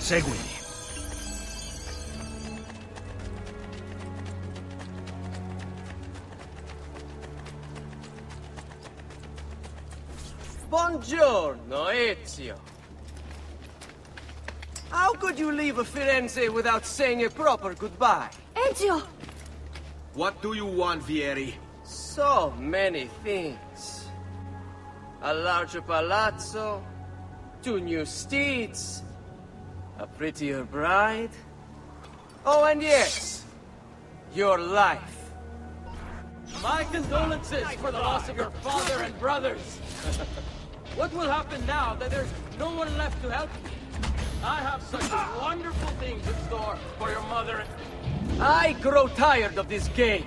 Seguimi. Buongiorno, Ezio. How could you leave a Firenze without saying a proper goodbye? Ezio! What do you want, Vieri? So many things. A larger palazzo, 2 new steeds, a prettier bride. Oh, and yes, your life. My condolences for the loss of your father and brothers. What will happen now that there's no one left to help you? I have such wonderful things in store for your mother and... I grow tired of this game.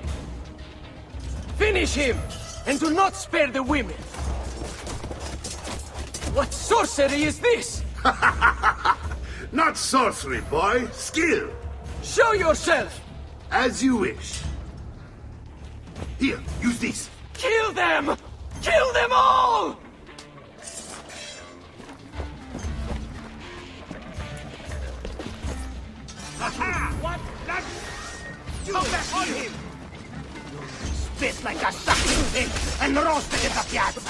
Finish him, and do not spare the women. What sorcery is this? Not sorcery, boy. Skill. Show yourself! As you wish. Here, use this. Kill them! Kill them all! What? Come back on him! Spit like a sucking pig and roasted in the piazza!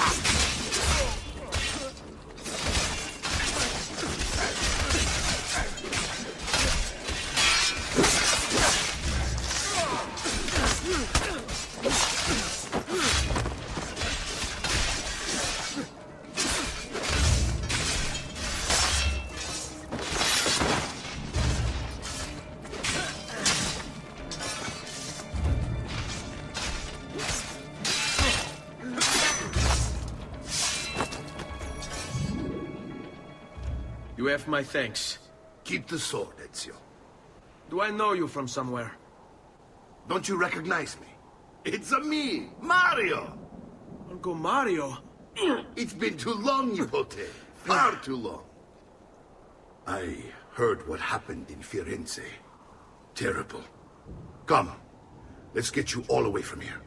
You have my thanks. Keep the sword, Ezio. Do I know you from somewhere? Don't you recognize me? It's a me, Mario! Uncle Mario? It's been too long, Nipote. Far too long. I heard what happened in Firenze. Terrible. Come, let's get you all away from here.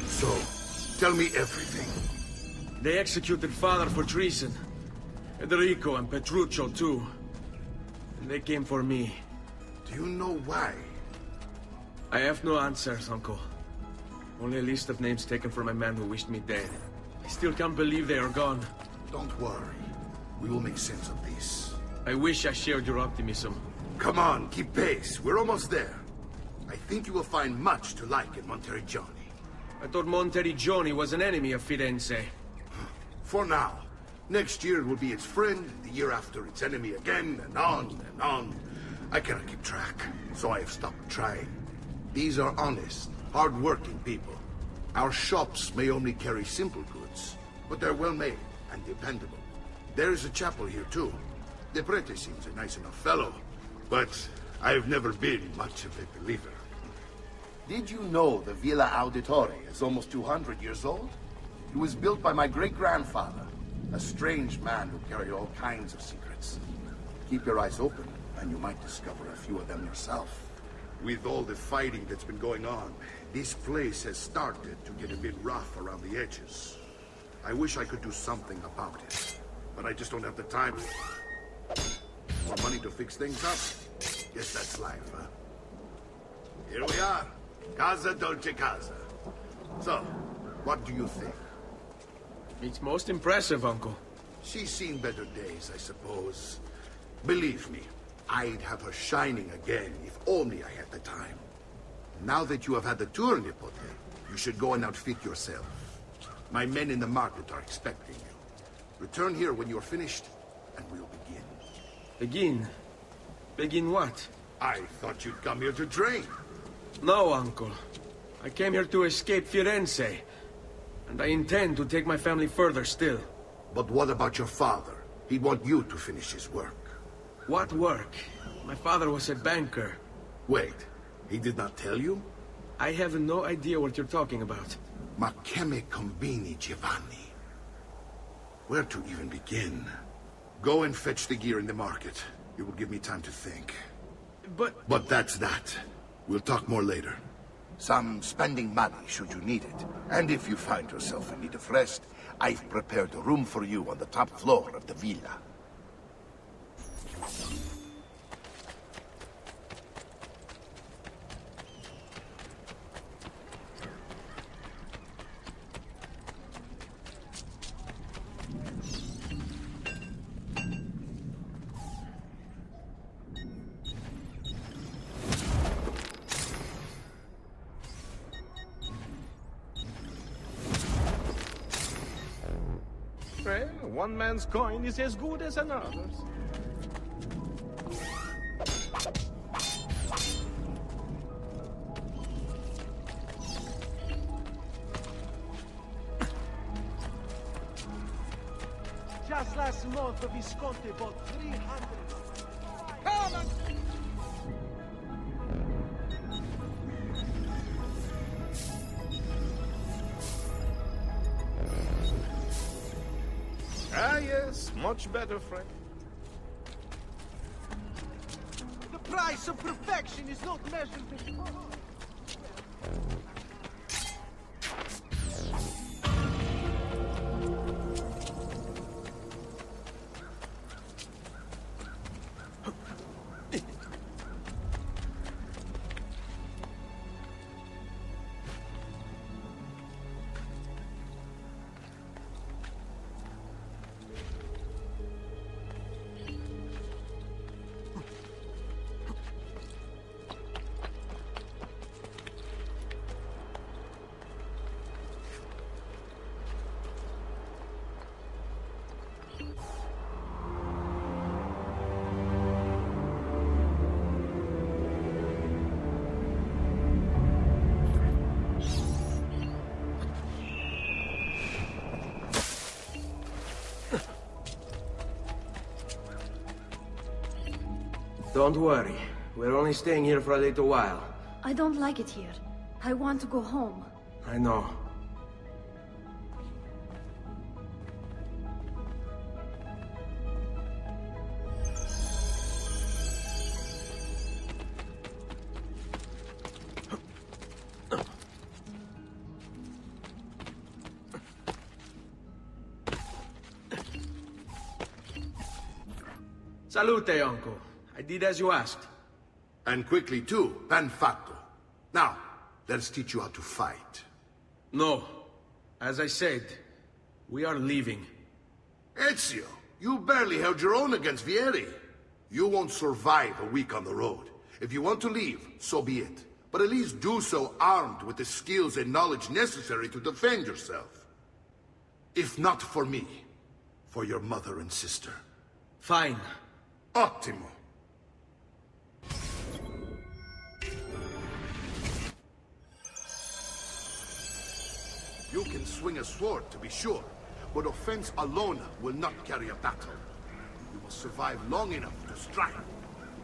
So, tell me everything. They executed father for treason. Federico and Petruccio, too. And they came for me. Do you know why? I have no answers, Uncle. Only a list of names taken from a man who wished me dead. I still can't believe they are gone. Don't worry. We will make sense of this. I wish I shared your optimism. Come on, keep pace. We're almost there. I think you will find much to like in Monteriggioni. I thought Monteriggioni was an enemy of Firenze. For now. Next year it will be its friend, the year after its enemy again, and on and on. I cannot keep track, so I have stopped trying. These are honest, hard-working people. Our shops may only carry simple goods, but they're well-made and dependable. There is a chapel here, too. The prete seems a nice enough fellow, but I've never been much of a believer. Did you know the Villa Auditore is almost 200 years old? It was built by my great-grandfather, a strange man who carried all kinds of secrets. Keep your eyes open, and you might discover a few of them yourself. With all the fighting that's been going on, this place has started to get a bit rough around the edges. I wish I could do something about it, but I just don't have the time. More money to fix things up? Guess that's life, huh? Here we are. Casa Dolce Casa. So, what do you think? It's most impressive, Uncle. She's seen better days, I suppose. Believe me, I'd have her shining again if only I had the time. Now that you have had the tour, Nipote, you should go and outfit yourself. My men in the market are expecting you. Return here when you're finished, and we'll begin. Begin? Begin what? I thought you'd come here to train. No, Uncle. I came here to escape Firenze. And I intend to take my family further still. But what about your father? He'd want you to finish his work. What work? My father was a banker. Wait, he did not tell you? I have no idea what you're talking about. Ma che me combini, Giovanni? Where to even begin? Go and fetch the gear in the market. It will give me time to think. But that's that. We'll talk more later. Some spending money should you need it. And if you find yourself in need of rest, I've prepared a room for you on the top floor of the villa. Well, one man's coin is as good as another's. Just last month, the Visconti bought 300. Come on! Ah, yes, much better, friend. The price of perfection is not measured in... Don't worry. We're only staying here for a little while. I don't like it here. I want to go home. I know. Salute, uncle. I did as you asked. And quickly too, ben fatto. Now, let's teach you how to fight. No. As I said, we are leaving. Ezio, you barely held your own against Vieri. You won't survive a week on the road. If you want to leave, so be it. But at least do so armed with the skills and knowledge necessary to defend yourself. If not for me, for your mother and sister. Fine. Ottimo. You can swing a sword, to be sure, but offense alone will not carry a battle. You must survive long enough to strike.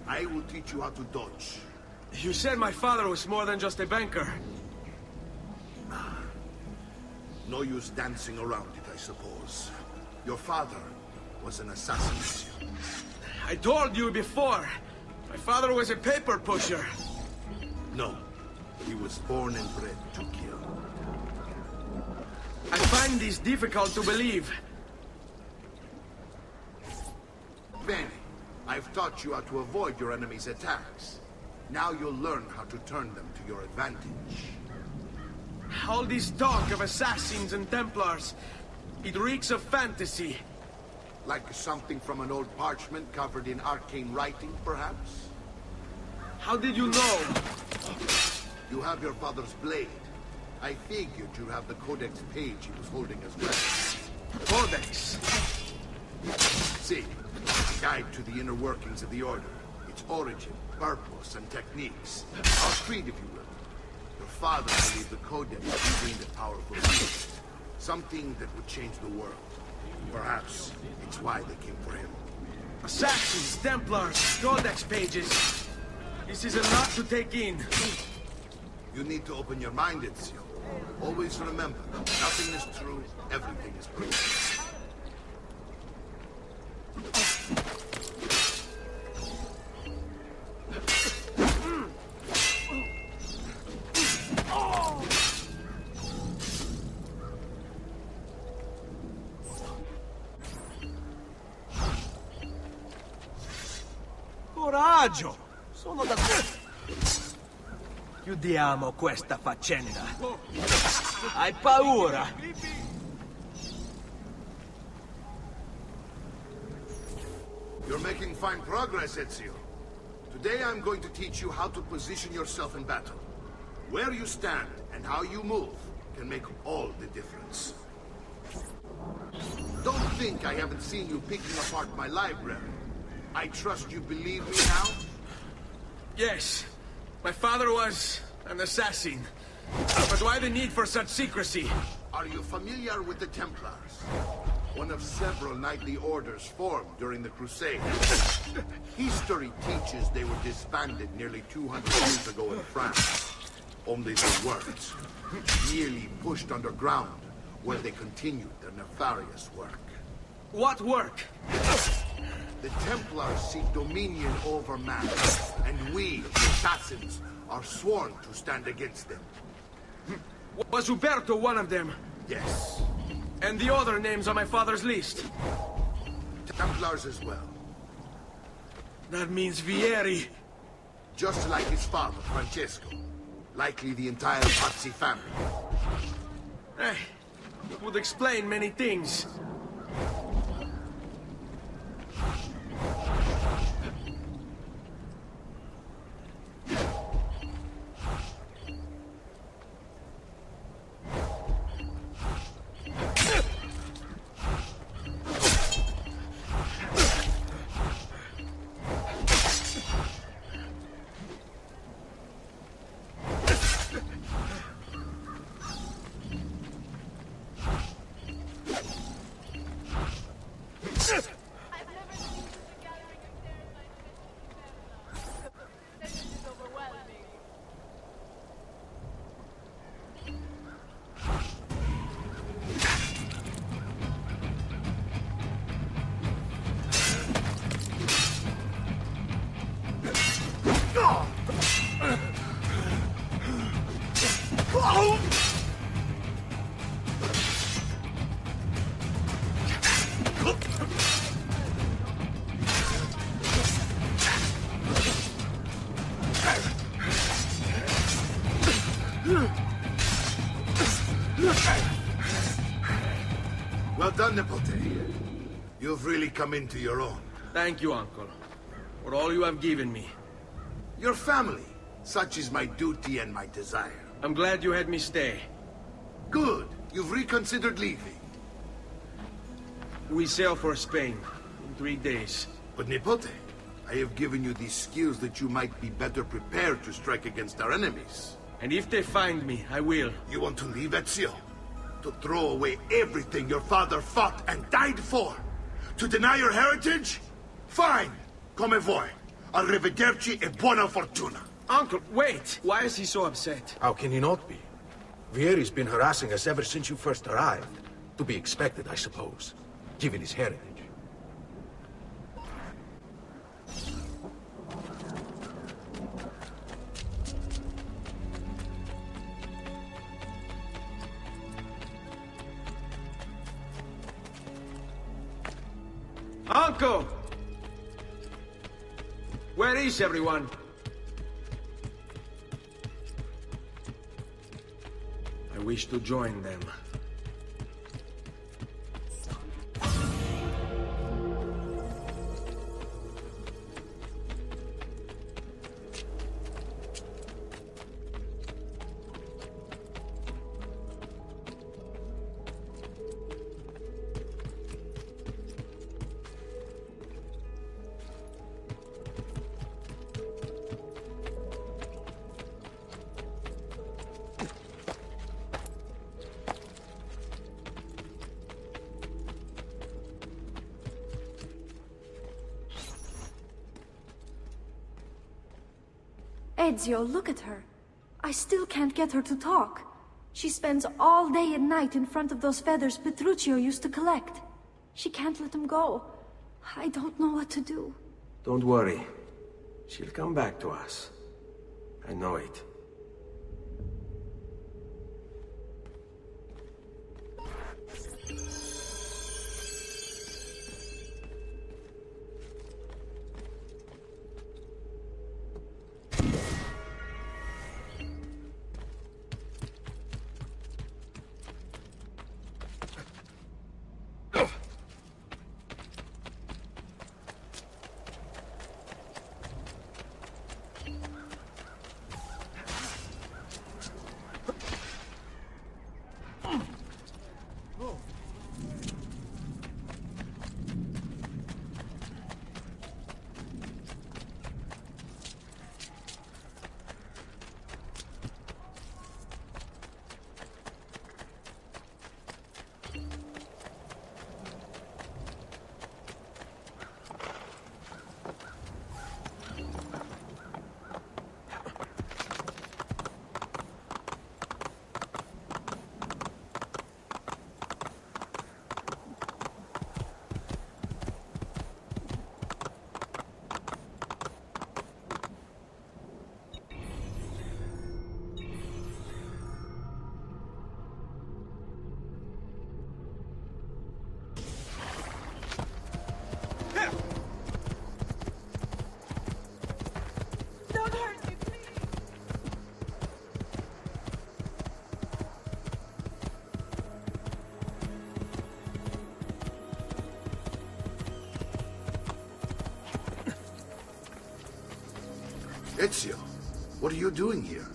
I will teach you how to dodge. You said my father was more than just a banker. No use dancing around it, I suppose. Your father was an assassin. I told you before. My father was a paper pusher. No, he was born and bred to kill. I find this difficult to believe. Bene, I've taught you how to avoid your enemy's attacks. Now you'll learn how to turn them to your advantage. All this talk of assassins and Templars, it reeks of fantasy. Like something from an old parchment covered in arcane writing, perhaps? How did you know? You have your father's blade. I figured you'd have the Codex page he was holding as well. Codex? See, a guide to the inner workings of the Order. Its origin, purpose, and techniques. Our creed, if you will. Your father believed the Codex contained a powerful beast. Something that would change the world. Perhaps it's why they came for him. Assassins, Templars, Codex pages. This is a lot to take in. You need to open your mind, Ezio. Always remember, nothing is true, everything is proof. Coraggio! Sono da... Chiudiamo questa faccenda. Hai paura? You're making fine progress, Ezio. Today I'm going to teach you how to position yourself in battle. Where you stand and how you move can make all the difference. Don't think I haven't seen you picking apart my library. I trust you believe me now? Yes. My father was an assassin. But why the need for such secrecy? Are you familiar with the Templars? One of several knightly orders formed during the Crusade. History teaches they were disbanded nearly 200 years ago in France. Only their words, merely pushed underground, where they continued their nefarious work. What work? The Templars seek dominion over man, and we, the assassins, are sworn to stand against them. Was Uberto one of them? Yes. And the other names on my father's list? Templars as well. That means Vieri. Just like his father, Francesco. Likely the entire Pazzi family. It would explain many things. Well done, Nipote. You've really come into your own. Thank you, Uncle, for all you have given me. Your family. Such is my duty and my desire. I'm glad you had me stay. Good. You've reconsidered leaving. We sail for Spain in 3 days. But Nipote, I have given you these skills that you might be better prepared to strike against our enemies. And if they find me, I will. You want to leave Ezio? To throw away everything your father fought and died for? To deny your heritage? Fine. Come vuoi. Arrivederci e buona fortuna. Uncle, wait! Why is he so upset? How can he not be? Vieri's been harassing us ever since you first arrived. To be expected, I suppose, given his heritage. Uncle! Where is everyone? I wish to join them. Ezio, look at her. I still can't get her to talk. She spends all day and night in front of those feathers Petruchio used to collect. She can't let them go. I don't know what to do. Don't worry. She'll come back to us. I know it. Ezio, what are you doing here?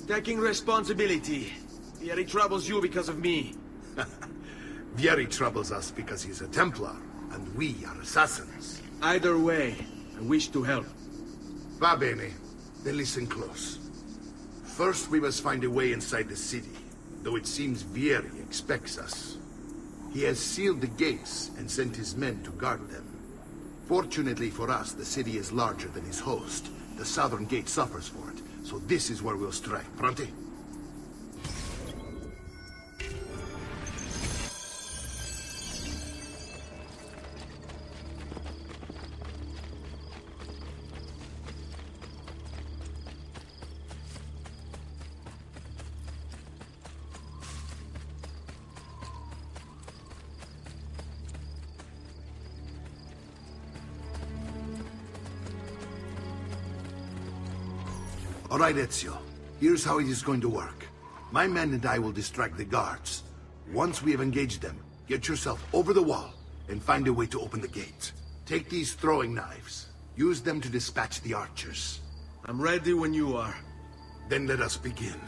Taking responsibility. Vieri troubles you because of me. Vieri troubles us because he's a Templar, and we are assassins. Either way, I wish to help. Va bene. Then listen close. First, we must find a way inside the city, though it seems Vieri expects us. He has sealed the gates and sent his men to guard them. Fortunately for us, the city is larger than his host. The southern gate suffers for it, so this is where we'll strike. Pronti? All right, Ezio. Here's how it is going to work. My men and I will distract the guards. Once we have engaged them, get yourself over the wall and find a way to open the gate. Take these throwing knives. Use them to dispatch the archers. I'm ready when you are. Then let us begin.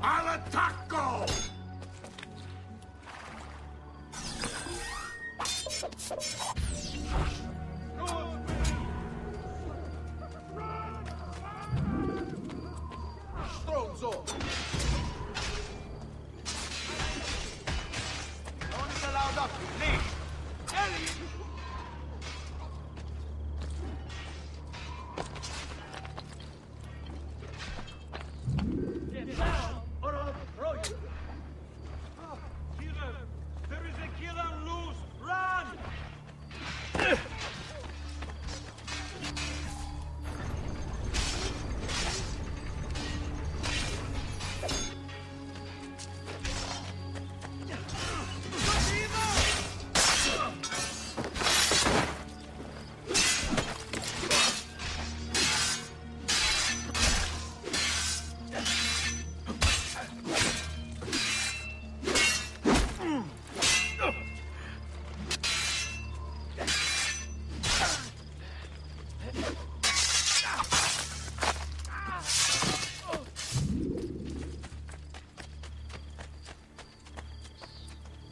Al attacco! Stronzo! Non is allowed up, please! Ellie! Get down, or I'll throw you. Killer! There is a killer loose! Run!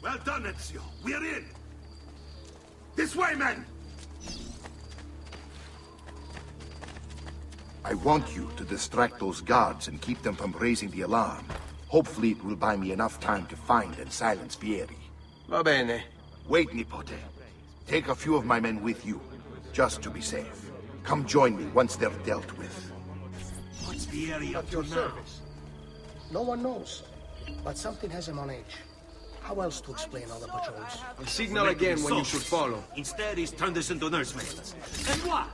Well done, Ezio. We're in. This way, men! I want you to distract those guards and keep them from raising the alarm. Hopefully it will buy me enough time to find and silence Vieri. Va bene. Wait, Nipote. Take a few of my men with you, just to be safe. Come join me once they're dealt with. What's Vieri up to now? No one knows, but something has him on edge. How else to explain all the patrols? I'll signal again when you should follow. Instead, he's turned us into nursemaids. And what?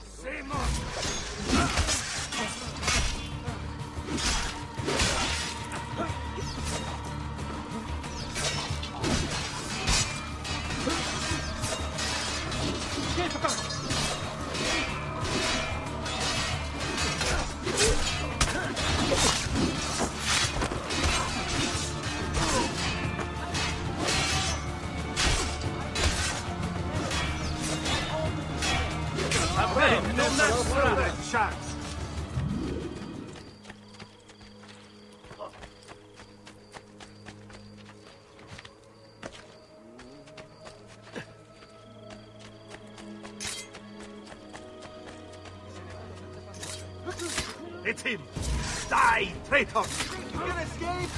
It's him! Die, traitor! You can escape!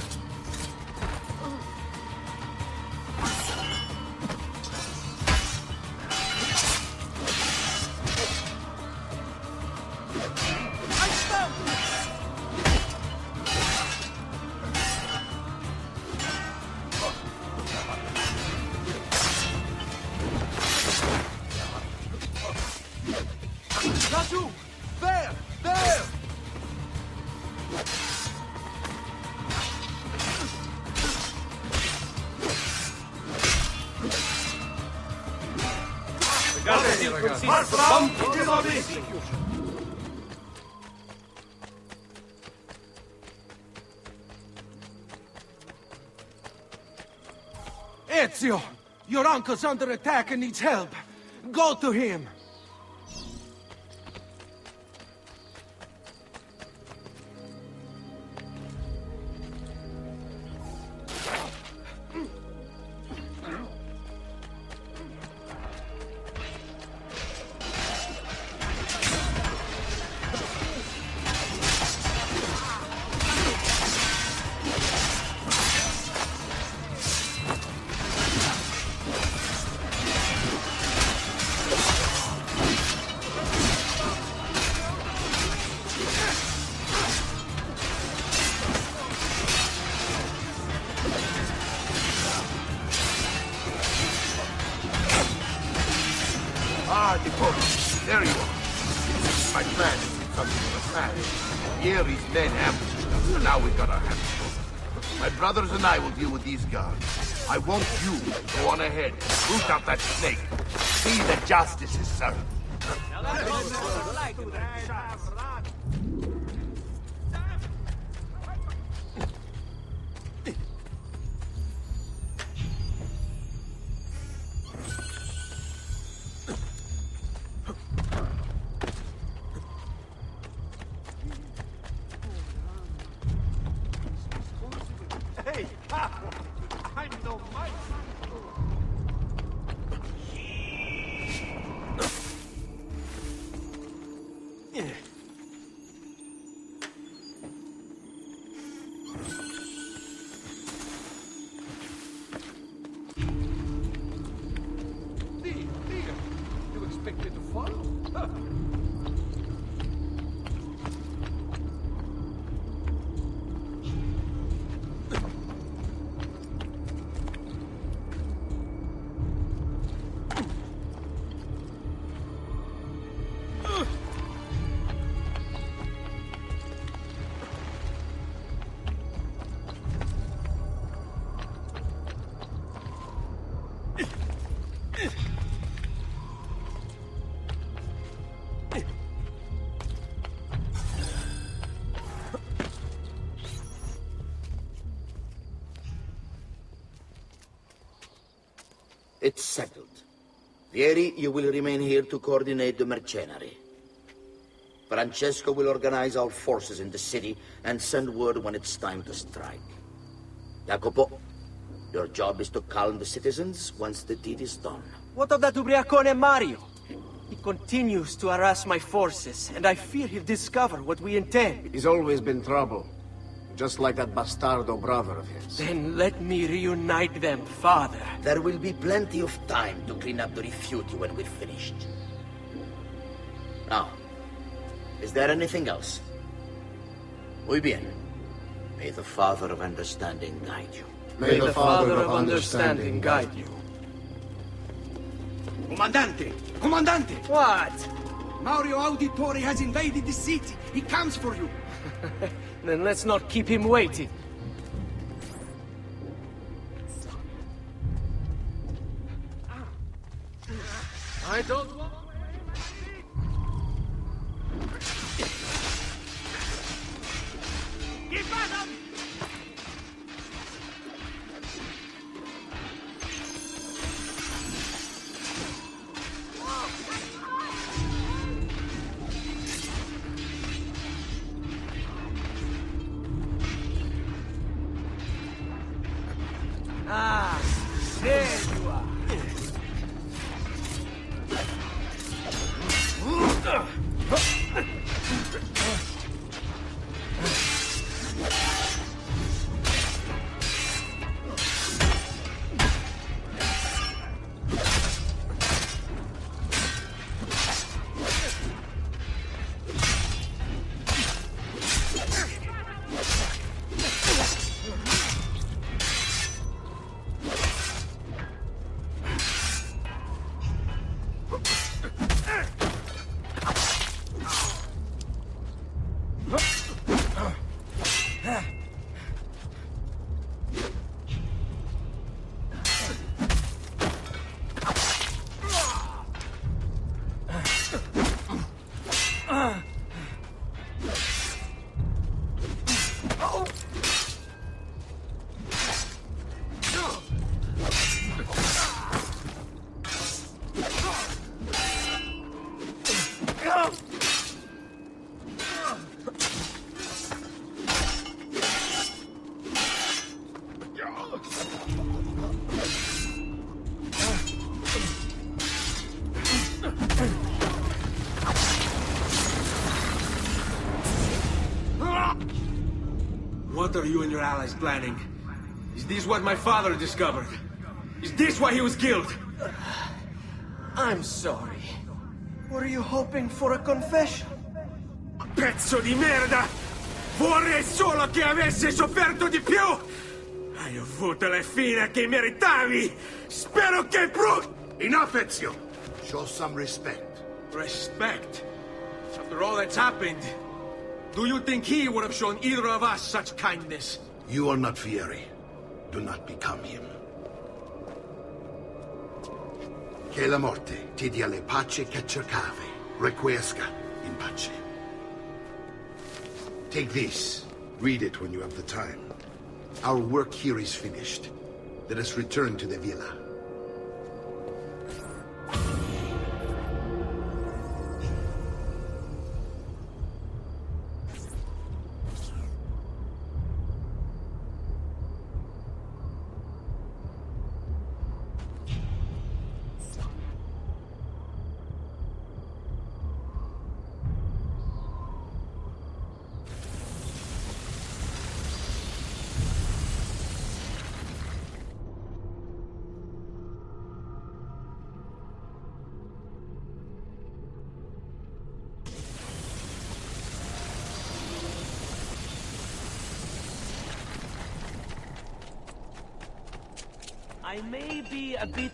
Raju! There! There! Ezio! Your uncle's under attack and needs help. Go to him. Oh, there you are. My plan is something of a fact. Yeri's men ambushed us, and now we've got our hands full. My brothers and I will deal with these guards. I want you to go on ahead and root out that snake. See that justice is served. You expect me to follow? Huh. It's settled. Vieri, you will remain here to coordinate the mercenary. Francesco will organize our forces in the city and send word when it's time to strike. Jacopo, your job is to calm the citizens once the deed is done. What of that Ubriacone Mario? He continues to harass my forces, and I fear he'll discover what we intend. He's always been trouble. Just like that bastardo brother of his. Then let me reunite them, father. There will be plenty of time to clean up the rifiuti when we're finished. Now, is there anything else? Muy bien. May the Father of Understanding guide you. May the Father of Understanding guide you. Comandante! Comandante! What? Mario Auditore has invaded the city. He comes for you. Then let's not keep him waiting. I don't want... Give Adam! Ah, there you are. What are you and your allies planning? Is this what my father discovered? Is this why he was killed? I'm sorry. Were you hoping for a confession? Pezzo di merda! Vorrei solo che avessi sofferto di più! Hai avuto la fine che meritavi! Spero che Enough, Ezio! Show some respect. Respect? After all that's happened, do you think he would have shown either of us such kindness? You are not Fieri. Do not become him. Che la morte ti dia le pace che cercavi. Requiesca in pace. Take this. Read it when you have the time. Our work here is finished. Let us return to the villa. I may be a bit...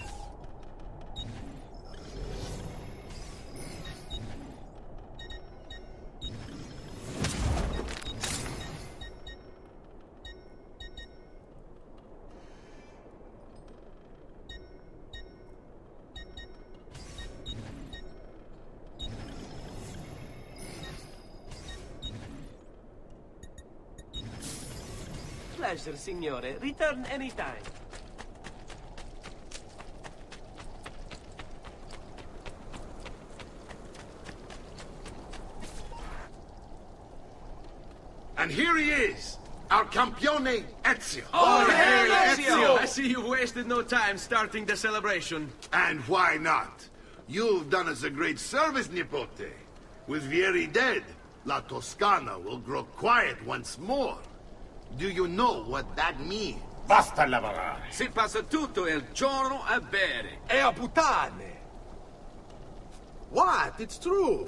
Pleasure, signore. Return anytime. And here he is, our campione Ezio. Oh, hail Ezio! I see you've wasted no time starting the celebration. And why not? You've done us a great service, Nipote. With Vieri dead, La Toscana will grow quiet once more. Do you know what that means? Basta lavorare. Si passa tutto il giorno a bere. E a puttane. What? It's true.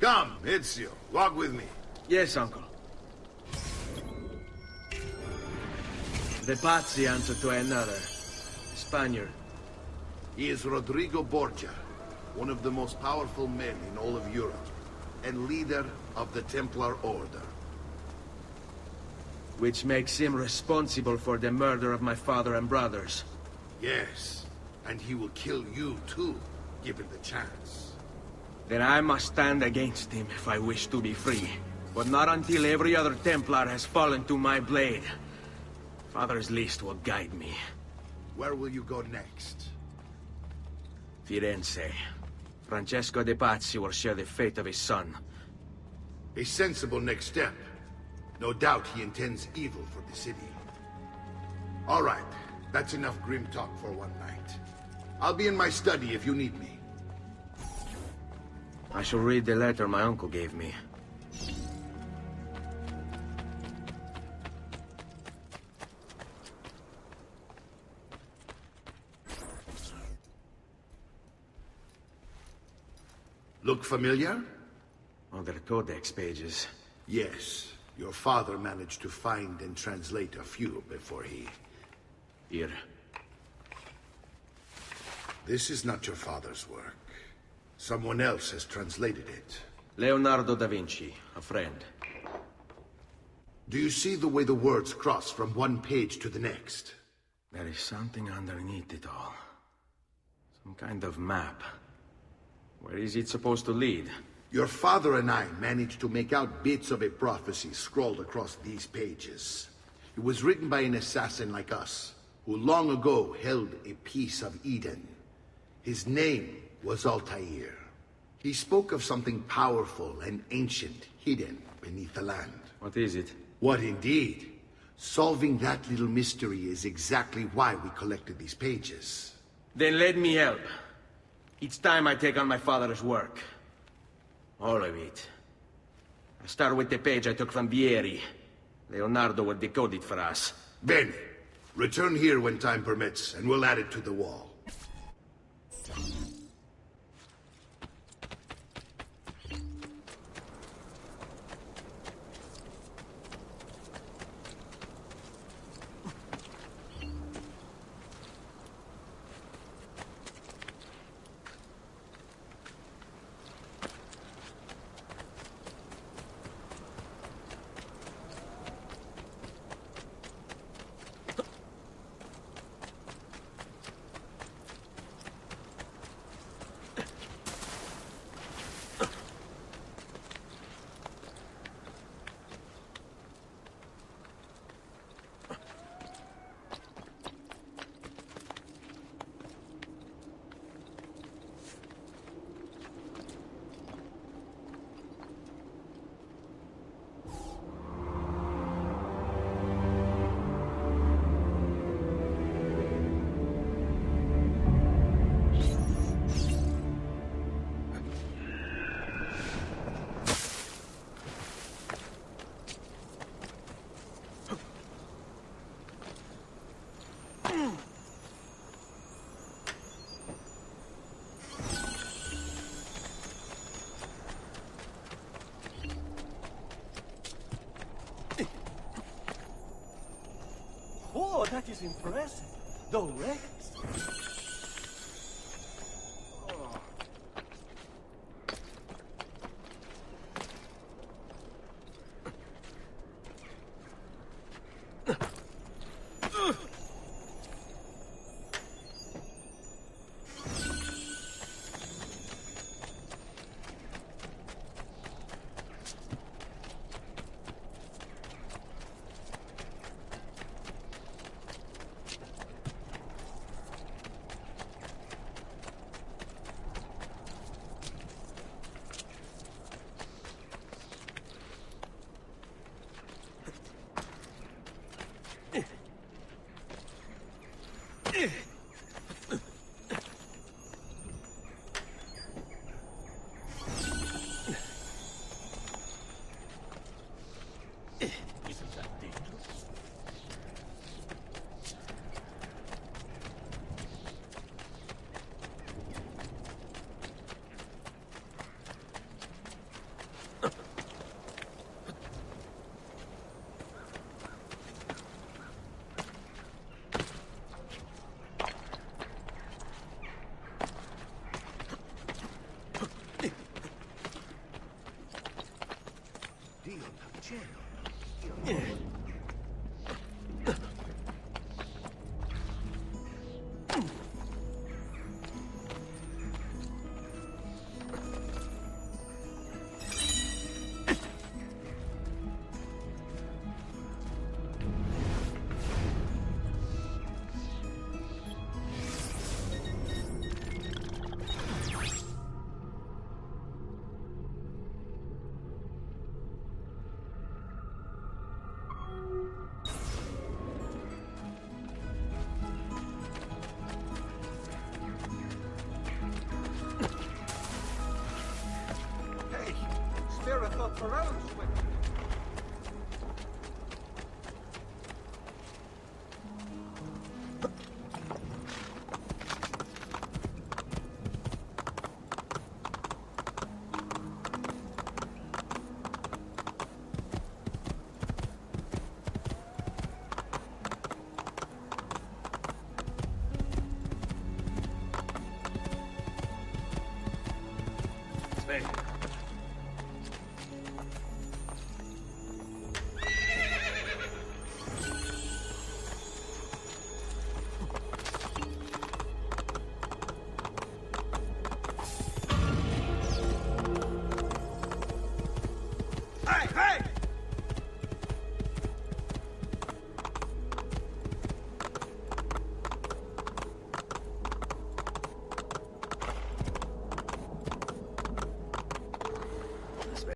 Come, Ezio, walk with me. Yes, uncle. The Pazzi answer to another. Spaniard. He is Rodrigo Borgia, one of the most powerful men in all of Europe, and leader of the Templar Order. Which makes him responsible for the murder of my father and brothers. Yes, and he will kill you too, given the chance. Then I must stand against him if I wish to be free. But not until every other Templar has fallen to my blade. Father's list will guide me. Where will you go next? Firenze. Francesco de Pazzi will share the fate of his son. A sensible next step. No doubt he intends evil for the city. All right, that's enough grim talk for one night. I'll be in my study if you need me. I shall read the letter my uncle gave me. Look familiar? Other codex pages. Yes. Your father managed to find and translate a few before he... Here. This is not your father's work. Someone else has translated it. Leonardo da Vinci, a friend. Do you see the way the words cross from one page to the next? There is something underneath it all. Some kind of map. Where is it supposed to lead? Your father and I managed to make out bits of a prophecy scrawled across these pages. It was written by an assassin like us, who long ago held a piece of Eden. His name was Altair. He spoke of something powerful and ancient hidden beneath the land. What is it? What indeed? Solving that little mystery is exactly why we collected these pages. Then let me help. Each time I take on my father's work. All of it. I start with the page I took from Vieri. Leonardo will decode it for us. Bene. Return here when time permits, and we'll add it to the wall. That is impressive, though reckless. Hey.